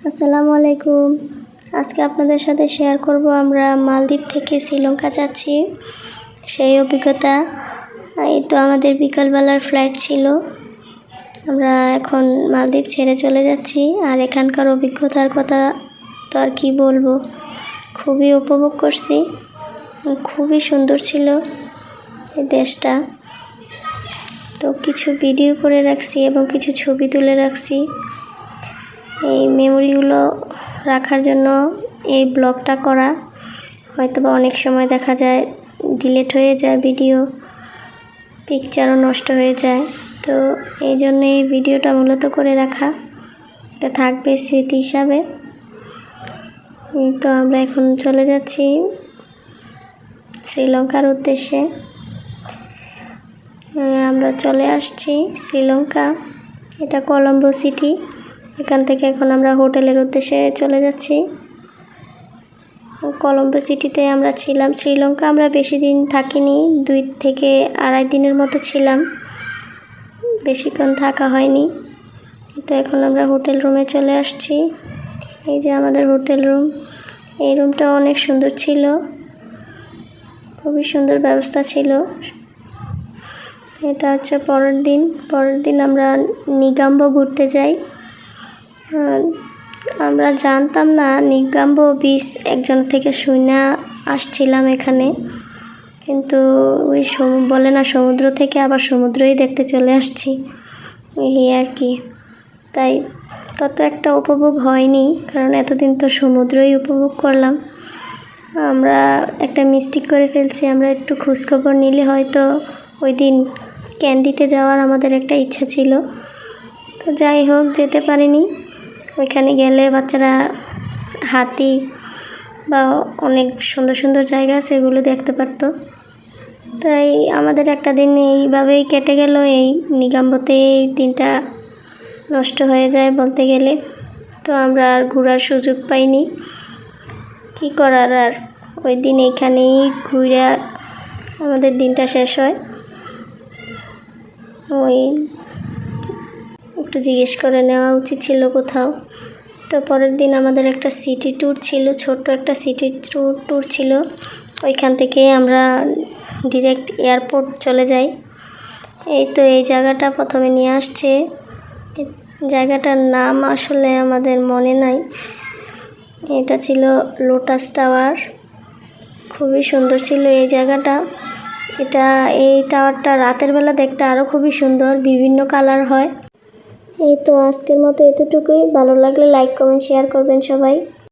আসসালামু আলাইকুম। আজকে আপনাদের সাথে শেয়ার করব আমরা মালদ্বীপ থেকে শ্রীলঙ্কা যাচ্ছি সেই অভিজ্ঞতা। এই তো আমাদের বিকালবেলার ফ্লাইট ছিল, আমরা এখন মালদ্বীপ ছেড়ে চলে যাচ্ছি। আর এখানকার অভিজ্ঞতার কথা তো আর কি বলবো, খুবই উপভোগ করছি, খুবই সুন্দর ছিল এই দেশটা। তো কিছু ভিডিও করে রাখছি এবং কিছু ছবি তুলে রাখছি। এই মেমোরিগুলো রাখার জন্য এই ব্লগটা করা। হয়তোবা অনেক সময় দেখা যায় ডিলিট হয়ে যায় ভিডিও, পিকচারও নষ্ট হয়ে যায়। তো এই জন্য এই ভিডিওটা মূলত করে রাখা, এটা থাকবে স্মৃতি হিসাবে। তো আমরা এখন চলে যাচ্ছি শ্রীলঙ্কার উদ্দেশ্যে। আমরা চলে আসছি শ্রীলঙ্কা, এটা কলম্বো সিটি। এখান থেকে এখন আমরা হোটেলের উদ্দেশ্যে চলে যাচ্ছি। কলম্বো সিটিতে আমরা ছিলাম। শ্রীলঙ্কা আমরা বেশি দিন থাকিনি, 2 থেকে আড়াই দিনের মতো ছিলাম, বেশিক্ষণ থাকা হয়নি। তো এখন আমরা হোটেল রুমে চলে আসছি। এই যে আমাদের হোটেল রুম, এই রুমটা অনেক সুন্দর ছিল, খুবই সুন্দর ব্যবস্থা ছিল। এটা হচ্ছে পরের দিন আমরা নিগাম্বো ঘুরতে যাই। আমরা জানতাম না নিগাম্বো বিচ, একজন থেকে শুনে আসছিলাম এখানে, কিন্তু ওই বলে না সমুদ্র থেকে আবার সমুদ্রই দেখতে চলে আসছি, এই আর কি। তাই তত একটা উপভোগ হয়নি, কারণ এতদিন তো সমুদ্রই উপভোগ করলাম। আমরা একটা মিস্টেক করে ফেলছি, আমরা একটু খোঁজখবর নিলে হয়তো ওই দিন ক্যান্ডিতে যাওয়ার আমাদের একটা ইচ্ছা ছিল। তো যাই হোক, যেতে পারিনি। ওইখানে গেলে বাচ্চারা হাতি বা অনেক সুন্দর সুন্দর জায়গা আছে, এগুলো দেখতে পারতো। তাই আমাদের একটা দিন এইভাবেই কেটে গেল, এই নিগাম্বোতে এই দিনটা নষ্ট হয়ে যায় বলতে গেলে। তো আমরা আর ঘোরার সুযোগ পাইনি, কী করার। আর ওই দিন এইখানেই ঘুরে আমাদের দিনটা শেষ হয়। ওই একটু জিজ্ঞেস করে নেওয়া উচিত ছিল কোথাও। তো পরের দিন আমাদের একটা সিটি ট্যুর ছিল, ছোট্ট একটা সিটি ট্যুর ছিল। ওইখান থেকে আমরা ডিরেক্ট এয়ারপোর্ট চলে যাই। এই তো এই জায়গাটা প্রথমে নিয়ে আসছে, জায়গাটার নাম আসলে আমাদের মনে নাই। এটা ছিল লোটাস টাওয়ার, খুবই সুন্দর ছিল এই জায়গাটা। এই টাওয়ারটা রাতের বেলা দেখতে আরও খুবই সুন্দর, বিভিন্ন কালার হয়। এই তো আজকের মতো এতটুকুই। ভালো লাগলে লাইক, কমেন্ট, শেয়ার করবেন সবাই।